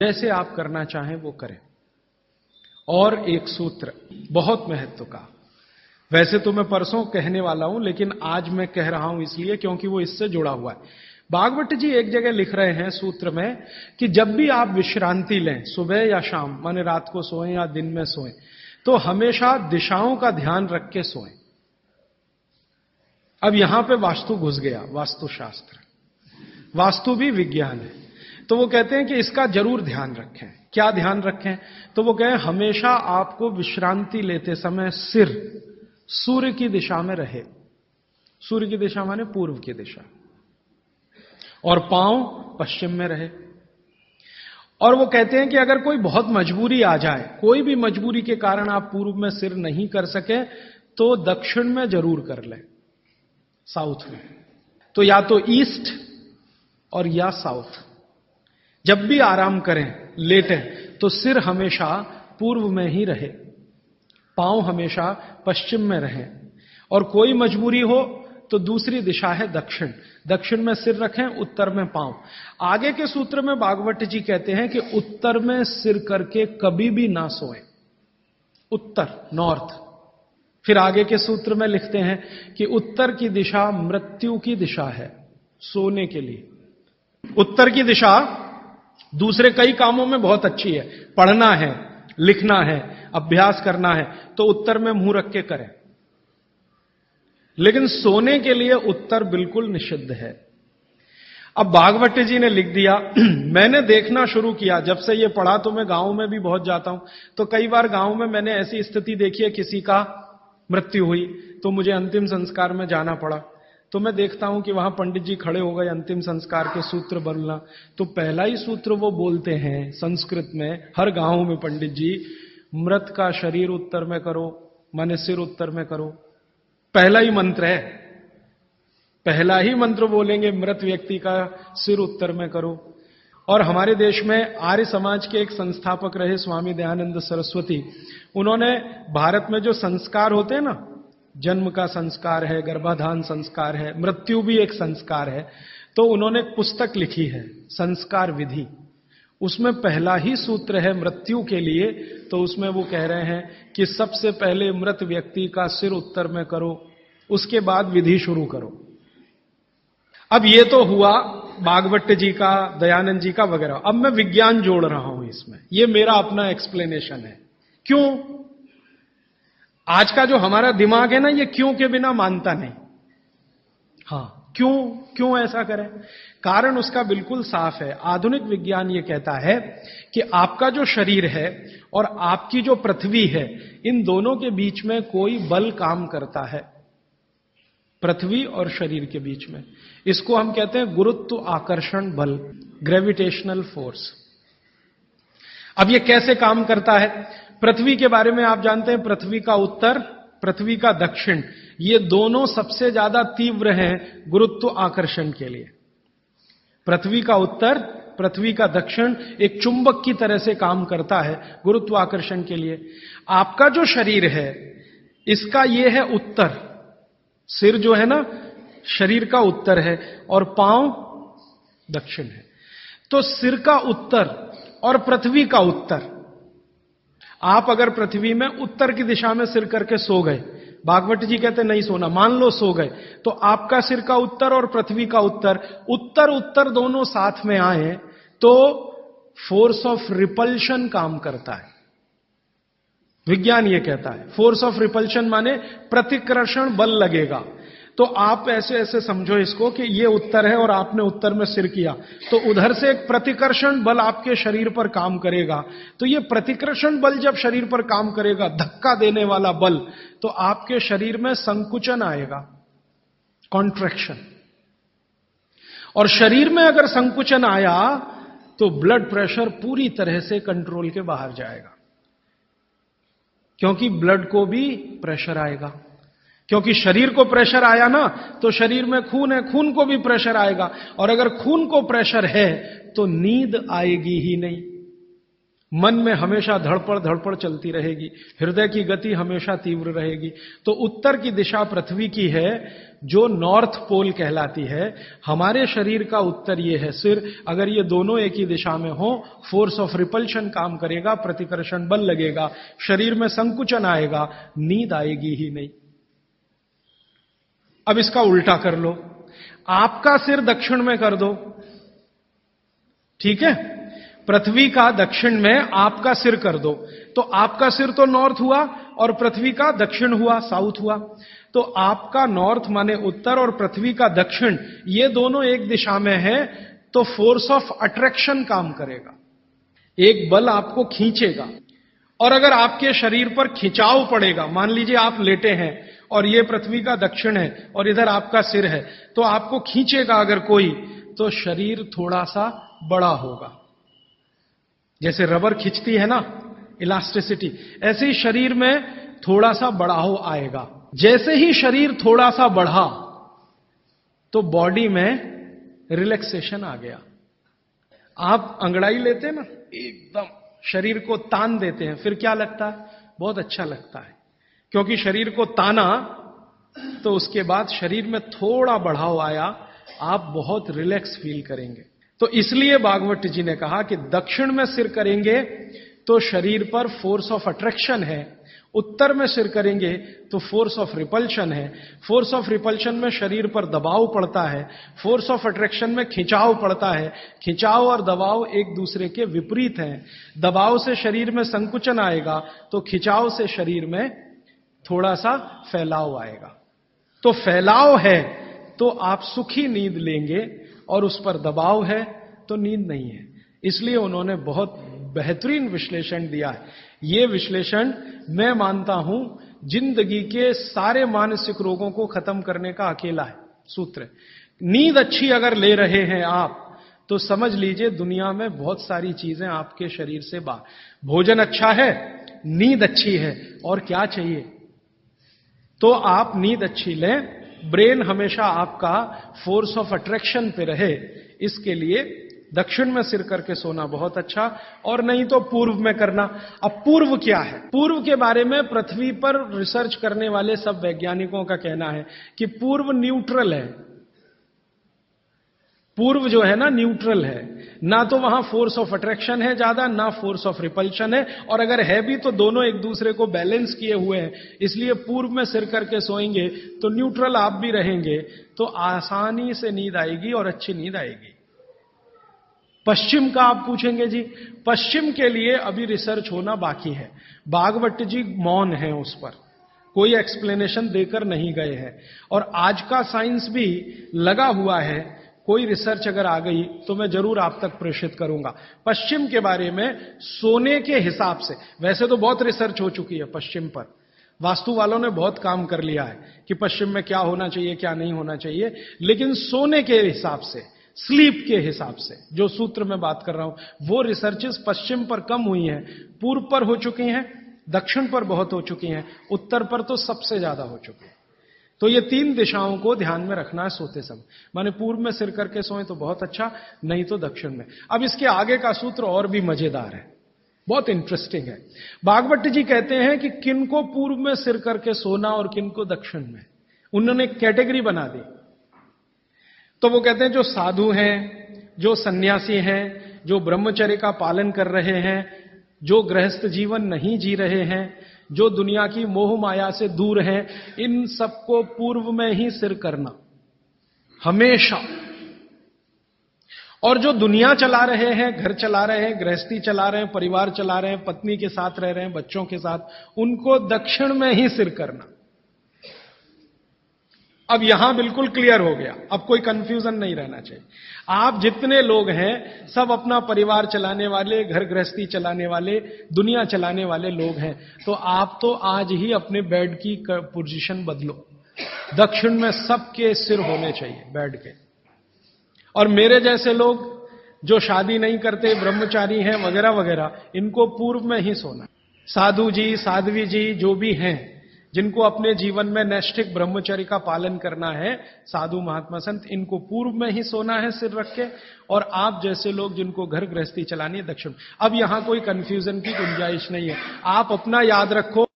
जैसे आप करना चाहें वो करें। और एक सूत्र बहुत महत्व का, वैसे तो मैं परसों कहने वाला हूं, लेकिन आज मैं कह रहा हूं इसलिए क्योंकि वो इससे जुड़ा हुआ है। भागवत जी एक जगह लिख रहे हैं सूत्र में कि जब भी आप विश्रांति लें, सुबह या शाम, माने रात को सोएं या दिन में सोएं, तो हमेशा दिशाओं का ध्यान रख के सोएं। अब यहां पे वास्तु घुस गया, वास्तुशास्त्र, वास्तु भी विज्ञान है। तो वो कहते हैं कि इसका जरूर ध्यान रखें। क्या ध्यान रखें? तो वो कहें हमेशा आपको विश्रांति लेते समय सिर सूर्य की दिशा में रहे। सूर्य की दिशा माने पूर्व की दिशा, और पांव पश्चिम में रहे। और वो कहते हैं कि अगर कोई बहुत मजबूरी आ जाए, कोई भी मजबूरी के कारण आप पूर्व में सिर नहीं कर सके, तो दक्षिण में जरूर कर लें, साउथ में। तो या तो ईस्ट और या साउथ। जब भी आराम करें, लेटें, तो सिर हमेशा पूर्व में ही रहे, पांव हमेशा पश्चिम में रहे। और कोई मजबूरी हो तो दूसरी दिशा है दक्षिण, दक्षिण में सिर रखें, उत्तर में पांव। आगे के सूत्र में भागवत जी कहते हैं कि उत्तर में सिर करके कभी भी ना सोएं, उत्तर, नॉर्थ। फिर आगे के सूत्र में लिखते हैं कि उत्तर की दिशा मृत्यु की दिशा है सोने के लिए। उत्तर की दिशा दूसरे कई कामों में बहुत अच्छी है, पढ़ना है, लिखना है, अभ्यास करना है, तो उत्तर में मुंह रख के करें। लेकिन सोने के लिए उत्तर बिल्कुल निषिद्ध है। अब भागवत जी ने लिख दिया, मैंने देखना शुरू किया, जब से ये पढ़ा तो मैं गांव में भी बहुत जाता हूं, तो कई बार गांव में मैंने ऐसी स्थिति देखी है, किसी का मृत्यु हुई तो मुझे अंतिम संस्कार में जाना पड़ा। तो मैं देखता हूं कि वहां पंडित जी खड़े हो गए अंतिम संस्कार के सूत्र बोलना। तो पहला ही सूत्र वो बोलते हैं संस्कृत में, हर गांव में पंडित जी, मृत का शरीर उत्तर में करो, माने सिर उत्तर में करो। पहला ही मंत्र है, पहला ही मंत्र बोलेंगे, मृत व्यक्ति का सिर उत्तर में करो। और हमारे देश में आर्य समाज के एक संस्थापक रहे स्वामी दयानंद सरस्वती, उन्होंने भारत में जो संस्कार होते हैं ना, जन्म का संस्कार है, गर्भाधान संस्कार है, मृत्यु भी एक संस्कार है, तो उन्होंने एक पुस्तक लिखी है संस्कार विधि। उसमें पहला ही सूत्र है मृत्यु के लिए। तो उसमें वो कह रहे हैं कि सबसे पहले मृत व्यक्ति का सिर उत्तर में करो, उसके बाद विधि शुरू करो। अब ये तो हुआ भागवत जी का, दयानंद जी का वगैरह। अब मैं विज्ञान जोड़ रहा हूं इसमें, ये मेरा अपना एक्सप्लेनेशन है। क्यों? आज का जो हमारा दिमाग है ना, ये क्यों के बिना मानता नहीं। हाँ, क्यों ऐसा करें? कारण उसका बिल्कुल साफ है। आधुनिक विज्ञान ये कहता है कि आपका जो शरीर है और आपकी जो पृथ्वी है, इन दोनों के बीच में कोई बल काम करता है, पृथ्वी और शरीर के बीच में। इसको हम कहते हैं गुरुत्व आकर्षण बल, ग्रेविटेशनल फोर्स। अब ये कैसे काम करता है? पृथ्वी के बारे में आप जानते हैं, पृथ्वी का उत्तर, पृथ्वी का दक्षिण, ये दोनों सबसे ज्यादा तीव्र हैं गुरुत्व आकर्षण के लिए। पृथ्वी का उत्तर, पृथ्वी का दक्षिण एक चुंबक की तरह से काम करता है गुरुत्वाकर्षण के लिए। आपका जो शरीर है, इसका ये है उत्तर, सिर जो है ना शरीर का उत्तर है और पांव दक्षिण है। तो सिर का उत्तर और पृथ्वी का उत्तर, आप अगर पृथ्वी में उत्तर की दिशा में सिर करके सो गए, भागवत जी कहते नहीं सोना, मान लो सो गए, तो आपका सिर का उत्तर और पृथ्वी का उत्तर, उत्तर उत्तर दोनों साथ में आए तो फोर्स ऑफ रिपल्शन काम करता है। विज्ञान ये कहता है फोर्स ऑफ रिपल्शन माने प्रतिकर्षण बल लगेगा। तो आप ऐसे ऐसे समझो इसको कि ये उत्तर है और आपने उत्तर में सिर किया, तो उधर से एक प्रतिकर्षण बल आपके शरीर पर काम करेगा। तो ये प्रतिकर्षण बल जब शरीर पर काम करेगा, धक्का देने वाला बल, तो आपके शरीर में संकुचन आएगा, कॉन्ट्रैक्शन। और शरीर में अगर संकुचन आया तो ब्लड प्रेशर पूरी तरह से कंट्रोल के बाहर जाएगा, क्योंकि ब्लड को भी प्रेशर आएगा। क्योंकि शरीर को प्रेशर आया ना, तो शरीर में खून है, खून को भी प्रेशर आएगा। और अगर खून को प्रेशर है तो नींद आएगी ही नहीं। मन में हमेशा धड़पड़ धड़पड़ चलती रहेगी, हृदय की गति हमेशा तीव्र रहेगी। तो उत्तर की दिशा पृथ्वी की है, जो नॉर्थ पोल कहलाती है। हमारे शरीर का उत्तर ये है सिर। अगर ये दोनों एक ही दिशा में हो, फोर्स ऑफ रिपल्शन काम करेगा, प्रतिकर्षण बल लगेगा, शरीर में संकुचन आएगा, नींद आएगी ही नहीं। अब इसका उल्टा कर लो, आपका सिर दक्षिण में कर दो, ठीक है? पृथ्वी का दक्षिण में आपका सिर कर दो, तो आपका सिर तो नॉर्थ हुआ और पृथ्वी का दक्षिण हुआ, साउथ हुआ। तो आपका नॉर्थ माने उत्तर और पृथ्वी का दक्षिण, ये दोनों एक दिशा में है, तो फोर्स ऑफ अट्रैक्शन काम करेगा, एक बल आपको खींचेगा। और अगर आपके शरीर पर खिंचाव पड़ेगा, मान लीजिए आप लेटे हैं और ये पृथ्वी का दक्षिण है और इधर आपका सिर है, तो आपको खींचेगा अगर कोई, तो शरीर थोड़ा सा बड़ा होगा। जैसे रबर खिंचती है ना, इलास्टिसिटी, ऐसे ही शरीर में थोड़ा सा बढ़ाव आएगा। जैसे ही शरीर थोड़ा सा बढ़ा तो बॉडी में रिलैक्सेशन आ गया। आप अंगड़ाई लेते हैं ना, एकदम शरीर को तान देते हैं, फिर क्या लगता है? बहुत अच्छा लगता है, क्योंकि शरीर को ताना तो उसके बाद शरीर में थोड़ा बढ़ाव आया, आप बहुत रिलैक्स फील करेंगे। तो इसलिए भागवत जी ने कहा कि दक्षिण में सिर करेंगे तो शरीर पर फोर्स ऑफ अट्रैक्शन है, उत्तर में सिर करेंगे तो फोर्स ऑफ रिपल्शन है। फोर्स ऑफ रिपल्शन में शरीर पर दबाव पड़ता है, फोर्स ऑफ अट्रैक्शन में खिंचाव पड़ता है। खिंचाव और दबाव एक दूसरे के विपरीत हैं। दबाव से शरीर में संकुचन आएगा तो खिंचाव से शरीर में थोड़ा सा फैलाव आएगा। तो फैलाव है तो आप सुखी नींद लेंगे, और उस पर दबाव है तो नींद नहीं है। इसलिए उन्होंने बहुत बेहतरीन विश्लेषण दिया है। यह विश्लेषण मैं मानता हूं जिंदगी के सारे मानसिक रोगों को खत्म करने का अकेला है सूत्र। नींद अच्छी अगर ले रहे हैं आप, तो समझ लीजिए दुनिया में बहुत सारी चीजें आपके शरीर से बाहर। भोजन अच्छा है, नींद अच्छी है, और क्या चाहिए? तो आप नींद अच्छी लें, ब्रेन हमेशा आपका फोर्स ऑफ अट्रैक्शन पे रहे, इसके लिए दक्षिण में सिर करके सोना बहुत अच्छा, और नहीं तो पूर्व में करना। अब पूर्व क्या है? पूर्व के बारे में पृथ्वी पर रिसर्च करने वाले सब वैज्ञानिकों का कहना है कि पूर्व न्यूट्रल है। पूर्व जो है ना, न्यूट्रल है, ना तो वहां फोर्स ऑफ अट्रैक्शन है ज्यादा, ना फोर्स ऑफ रिपल्शन है, और अगर है भी तो दोनों एक दूसरे को बैलेंस किए हुए हैं। इसलिए पूर्व में सिर करके सोएंगे तो न्यूट्रल आप भी रहेंगे, तो आसानी से नींद आएगी और अच्छी नींद आएगी। पश्चिम का आप पूछेंगे जी, पश्चिम के लिए अभी रिसर्च होना बाकी है। भागवत जी मौन है उस पर, कोई एक्सप्लेनेशन देकर नहीं गए हैं, और आज का साइंस भी लगा हुआ है। कोई रिसर्च अगर आ गई तो मैं जरूर आप तक प्रेषित करूंगा। पश्चिम के बारे में सोने के हिसाब से, वैसे तो बहुत रिसर्च हो चुकी है पश्चिम पर, वास्तु वालों ने बहुत काम कर लिया है कि पश्चिम में क्या होना चाहिए क्या नहीं होना चाहिए, लेकिन सोने के हिसाब से, स्लीप के हिसाब से जो सूत्र में बात कर रहा हूं, वो रिसर्चेस पश्चिम पर कम हुई हैं, पूर्व पर हो चुकी हैं, दक्षिण पर बहुत हो चुकी हैं, उत्तर पर तो सबसे ज्यादा हो चुकी है। तो ये तीन दिशाओं को ध्यान में रखना है सोते समय। माने पूर्व में सिर करके सोएं तो बहुत अच्छा, नहीं तो दक्षिण में। अब इसके आगे का सूत्र और भी मजेदार है, बहुत इंटरेस्टिंग है। भागवत जी कहते हैं कि किनको पूर्व में सिर करके सोना और किनको दक्षिण में, उन्होंने कैटेगरी बना दी। तो वो कहते हैं जो साधु हैं, जो सन्यासी हैं, जो ब्रह्मचर्य का पालन कर रहे हैं, जो गृहस्थ जीवन नहीं जी रहे हैं, जो दुनिया की मोह माया से दूर हैं, इन सबको पूर्व में ही सिर करना हमेशा। और जो दुनिया चला रहे हैं, घर चला रहे हैं, गृहस्थी चला रहे हैं, परिवार चला रहे हैं, पत्नी के साथ रह रहे हैं, बच्चों के साथ, उनको दक्षिण में ही सिर करना। अब यहां बिल्कुल क्लियर हो गया, अब कोई कंफ्यूजन नहीं रहना चाहिए। आप जितने लोग हैं सब अपना परिवार चलाने वाले, घर गृहस्थी चलाने वाले, दुनिया चलाने वाले लोग हैं, तो आप तो आज ही अपने बेड की पोजीशन बदलो। दक्षिण में सबके सिर होने चाहिए बेड के। और मेरे जैसे लोग जो शादी नहीं करते, ब्रह्मचारी हैं वगैरह वगैरह, इनको पूर्व में ही सोना। साधु जी, साध्वी जी जो भी हैं, जिनको अपने जीवन में नैष्ठिक ब्रह्मचर्य का पालन करना है, साधु महात्मा संत, इनको पूर्व में ही सोना है सिर रख के, और आप जैसे लोग जिनको घर गृहस्थी चलानी है दक्षिण। अब यहां कोई कंफ्यूजन की गुंजाइश नहीं है, आप अपना याद रखो।